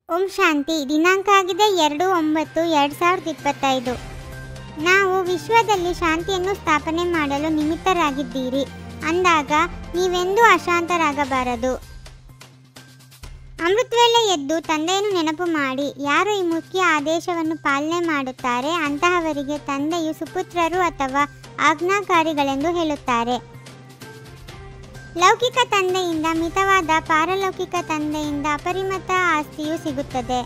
ಓಂ ಶಾಂತಿ. ದಿನಾಂಕ ಆಗಿದೆ 2/9/2025. ನಾವು ವಿಶ್ವದಲ್ಲಿ ಶಾಂತಿಯನ್ನು ಸ್ಥಾಪನೆ ಮಾಡಲು ನಿಮಿತ್ತರಾಗಿದ್ದೀರಿ ಅಂದಾಗ ನೀವೆಂದೂ ಅಶಾಂತರಾಗಬಾರದು. ಅಮೃತವೇಳೆ ಎದ್ದು ತಂದೆಯನ್ನು ನೆನಪು ಮಾಡಿ. ಯಾರು ಈ ಮುಖ್ಯ ಆದೇಶವನ್ನು ಪಾಲನೆ ಮಾಡುತ್ತಾರೆ ಅಂತಹವರಿಗೆ ತಂದೆಯು ಸುಪುತ್ರರು ಅಥವಾ ಆಜ್ಞಾಕಾರಿಗಳೆಂದು ಹೇಳುತ್ತಾರೆ. ಲೌಕಿಕ ತಂದೆಯಿಂದ ಮಿತವಾದ, ಪಾರಲೌಕಿಕ ತಂದೆಯಿಂದ ಅಪರಿಮಿತ ಆಸ್ತಿಯು ಸಿಗುತ್ತದೆ.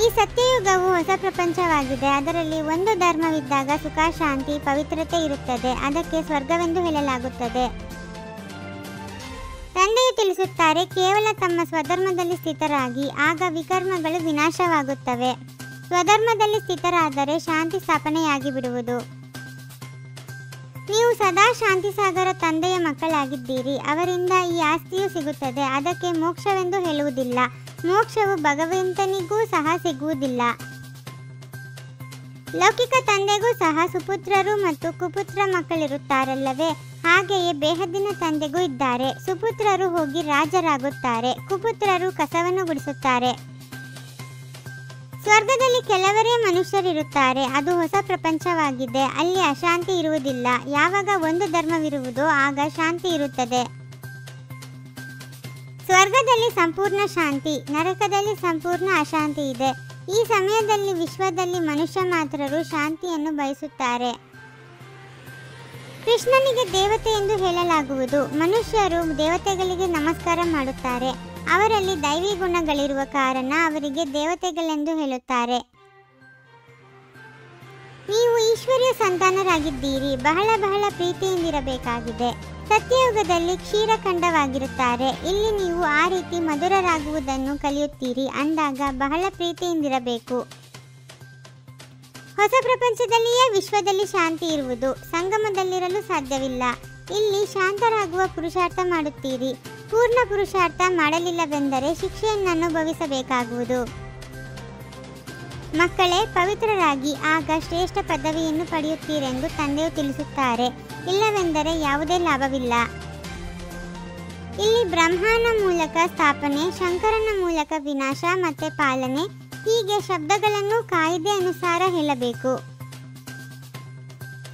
ಈ ಸತ್ಯಯುಗವು ಹೊಸ ಪ್ರಪಂಚವಾಗಿದೆ. ಅದರಲ್ಲಿ ಒಂದು ಧರ್ಮವಿದ್ದಾಗ ಸುಖ, ಶಾಂತಿ, ಪವಿತ್ರತೆ ಇರುತ್ತದೆ. ಅದಕ್ಕೆ ಸ್ವರ್ಗವೆಂದು ಹೇಳಲಾಗುತ್ತದೆ. ತಂದೆಯು ತಿಳಿಸುತ್ತಾರೆ, ಕೇವಲ ತಮ್ಮ ಸ್ವಧರ್ಮದಲ್ಲಿ ಸ್ಥಿತರಾಗಿ, ಆಗ ವಿಕರ್ಮಗಳು ವಿನಾಶವಾಗುತ್ತವೆ. ಸ್ವಧರ್ಮದಲ್ಲಿ ಸ್ಥಿತರಾದರೆ ಶಾಂತಿ ಸ್ಥಾಪನೆಯಾಗಿ ಬಿಡುವುದು. ನೀವು ಸದಾ ಶಾಂತಿಸಾಗರ ತಂದೆಯ ಮಕ್ಕಳಾಗಿದ್ದೀರಿ. ಅವರಿಂದ ಈ ಆಸ್ತಿಯು ಸಿಗುತ್ತದೆ. ಅದಕ್ಕೆ ಮೋಕ್ಷವೆಂದು ಹೇಳುವುದಿಲ್ಲ. ಮೋಕ್ಷವು ಭಗವಂತನಿಗೂ ಸಹ ಸಿಗುವುದಿಲ್ಲ. ಲೌಕಿಕ ತಂದೆಗೂ ಸಹ ಸುಪುತ್ರರು ಮತ್ತು ಕುಪುತ್ರ ಮಕ್ಕಳಿರುತ್ತಾರಲ್ಲವೇ? ಹಾಗೆಯೇ ಬೇಹದ್ದಿನ ತಂದೆಗೂ ಇದ್ದಾರೆ. ಸುಪುತ್ರರು ಹೋಗಿ ರಾಜರಾಗುತ್ತಾರೆ, ಕುಪುತ್ರರು ಕಸವನ್ನು ಗುಡಿಸುತ್ತಾರೆ. ಸ್ವರ್ಗದಲ್ಲಿ ಕೆಲವರೇ ಮನುಷ್ಯರಿರುತ್ತಾರೆ. ಅದು ಹೊಸ ಪ್ರಪಂಚವಾಗಿದೆ. ಅಲ್ಲಿ ಅಶಾಂತಿ ಇರುವುದಿಲ್ಲ. ಯಾವಾಗ ಒಂದು ಧರ್ಮವಿರುವುದೋ ಆಗ ಶಾಂತಿ ಇರುತ್ತದೆ. ಸ್ವರ್ಗದಲ್ಲಿ ಸಂಪೂರ್ಣ ಶಾಂತಿ, ನರಕದಲ್ಲಿ ಸಂಪೂರ್ಣ ಅಶಾಂತಿ ಇದೆ. ಈ ಸಮಯದಲ್ಲಿ ವಿಶ್ವದಲ್ಲಿ ಮನುಷ್ಯ ಮಾತ್ರರು ಶಾಂತಿಯನ್ನು ಬಯಸುತ್ತಾರೆ. ಕೃಷ್ಣನಿಗೆ ದೇವತೆ ಎಂದು ಹೇಳಲಾಗುವುದು. ಮನುಷ್ಯರು ದೇವತೆಗಳಿಗೆ ನಮಸ್ಕಾರ ಮಾಡುತ್ತಾರೆ. ಅವರಲ್ಲಿ ದೈವಿ ಗುಣಗಳಿರುವ ಕಾರಣ ಅವರಿಗೆ ದೇವತೆಗಳೆಂದು ಹೇಳುತ್ತಾರೆ. ನೀವು ಈಶ್ವರ್ಯ ಸಂತಾನರಾಗಿದ್ದೀರಿ. ಬಹಳ ಪ್ರೀತಿಯಿಂದಿರಬೇಕಾಗಿದೆ. ಸತ್ಯಯುಗದಲ್ಲಿ ಕ್ಷೀರಖಂಡವಾಗಿರುತ್ತಾರೆ. ಇಲ್ಲಿ ನೀವು ಆ ರೀತಿ ಮಧುರರಾಗುವುದನ್ನು ಕಲಿಯುತ್ತೀರಿ. ಅಂದಾಗ ಬಹಳ ಪ್ರೀತಿಯಿಂದಿರಬೇಕು. ಹೊಸ ಪ್ರಪಂಚದಲ್ಲಿಯೇ ವಿಶ್ವದಲ್ಲಿ ಶಾಂತಿ ಇರುವುದು. ಸಂಗಮದಲ್ಲಿರಲು ಸಾಧ್ಯವಿಲ್ಲ. ಇಲ್ಲಿ ಶಾಂತರಾಗುವ ಪುರುಷಾರ್ಥ ಮಾಡುತ್ತೀರಿ. ಪೂರ್ಣ ಪುರುಷಾರ್ಥ ಮಾಡಲಿಲ್ಲವೆಂದರೆ ಶಿಕ್ಷೆಯನ್ನು ಅನುಭವಿಸಬೇಕಾಗುವುದು. ಮಕ್ಕಳೇ, ಪವಿತ್ರರಾಗಿ, ಆಗ ಶ್ರೇಷ್ಠ ಪದವಿಯನ್ನು ಪಡೆಯುತ್ತೀರೆಂದು ತಂದೆಯು ತಿಳಿಸುತ್ತಾರೆ. ಇಲ್ಲವೆಂದರೆ ಯಾವುದೇ ಲಾಭವಿಲ್ಲ. ಇಲ್ಲಿ ಬ್ರಹ್ಮನ ಮೂಲಕ ಸ್ಥಾಪನೆ, ಶಂಕರನ ಮೂಲಕ ವಿನಾಶ ಮತ್ತೆ ಪಾಲನೆ, ಹೀಗೆ ಶಬ್ದಗಳನ್ನು ಕಾಯಿದೆ ಅನುಸಾರ ಹೇಳಬೇಕು.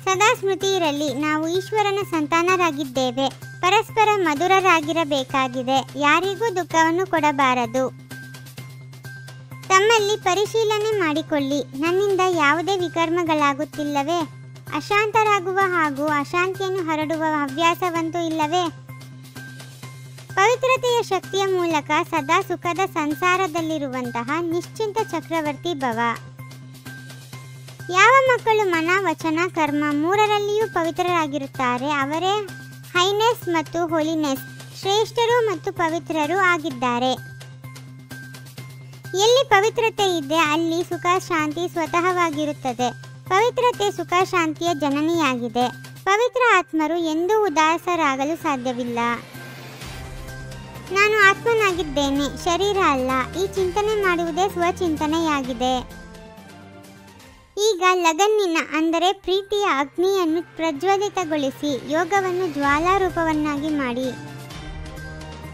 ಸದಾ ಸ್ಮೃತಿ ಇರಲಿ, ನಾವು ಈಶ್ವರನ ಸಂತಾನರಾಗಿದ್ದೇವೆ. ಪರಸ್ಪರ ಮಧುರರಾಗಿರಬೇಕಾಗಿದೆ. ಯಾರಿಗೂ ದುಃಖವನ್ನು ಕೊಡಬಾರದು. ತಮ್ಮಲ್ಲಿ ಪರಿಶೀಲನೆ ಮಾಡಿಕೊಳ್ಳಿ. ನನ್ನಿಂದ ಯಾವುದೇ ವಿಕರ್ಮಗಳಾಗುತ್ತಿಲ್ಲವೇ? ಅಶಾಂತರಾಗುವ ಹಾಗೂ ಅಶಾಂತಿಯನ್ನು ಹರಡುವ ಹವ್ಯಾಸವಂತೂ ಇಲ್ಲವೇ? ಪವಿತ್ರತೆಯ ಶಕ್ತಿಯ ಮೂಲಕ ಸದಾ ಸುಖದ ಸಂಸಾರದಲ್ಲಿರುವಂತಹ ನಿಶ್ಚಿಂತ ಚಕ್ರವರ್ತಿ ಭವ. ಯಾವ ಮಕ್ಕಳು ಮನ, ವಚನ, ಕರ್ಮ ಮೂರರಲ್ಲಿಯೂ ಪವಿತ್ರರಾಗಿರುತ್ತಾರೆ ಅವರೇ ಹೈನೆಸ್ ಮತ್ತು ಹೋಲಿನೆಸ್, ಶ್ರೇಷ್ಠರು ಮತ್ತು ಪವಿತ್ರರು ಆಗಿದ್ದಾರೆ. ಎಲ್ಲಿ ಪವಿತ್ರತೆ ಇದೆ ಅಲ್ಲಿ ಸುಖ, ಶಾಂತಿ ಸ್ವತಃವಾಗಿರುತ್ತದೆ. ಪವಿತ್ರತೆ ಸುಖ, ಶಾಂತಿಯ ಜನನಿಯಾಗಿದೆ. ಪವಿತ್ರ ಆತ್ಮರು ಎಂದೂ ಉದಾಸರಾಗಲು ಸಾಧ್ಯವಿಲ್ಲ. ನಾನು ಆತ್ಮನಾಗಿದ್ದೇನೆ, ಶರೀರ ಅಲ್ಲ. ಈ ಚಿಂತನೆ ಮಾಡುವುದೇ ಸ್ವಚಿಂತನೆಯಾಗಿದೆ. ಈಗ ಲಗನ್ನಿನ ಅಂದರೆ ಪ್ರೀತಿಯ ಅಗ್ನಿಯನ್ನು ಪ್ರಜ್ವಲಿತಗೊಳಿಸಿ ಯೋಗವನ್ನು ಜ್ವಾಲಾರೂಪವನ್ನಾಗಿ ಮಾಡಿ.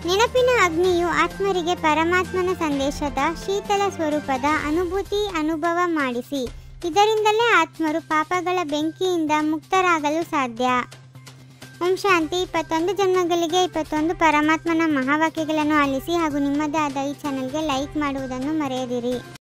ನೆನಪಿನ ಅಗ್ನಿಯು ಆತ್ಮರಿಗೆ ಪರಮಾತ್ಮನ ಸಂದೇಶದ ಶೀತಲ ಸ್ವರೂಪದ ಅನುಭವ ಮಾಡಿಸಿ. ಇದರಿಂದಲೇ ಆತ್ಮರು ಪಾಪಗಳ ಬೆಂಕಿಯಿಂದ ಮುಕ್ತರಾಗಲು ಸಾಧ್ಯ. ಓಂ ಶಾಂತಿ. 21 ಜನ್ಮಗಳಿಗೆ 21 ಪರಮಾತ್ಮನ ಮಹಾವಾಕ್ಯಗಳನ್ನು ಆಲಿಸಿ ಹಾಗೂ ನಿಮ್ಮದೇ ಆದ ಈ ಚಾನೆಲ್ಗೆ ಲೈಕ್ ಮಾಡುವುದನ್ನು ಮರೆಯದಿರಿ.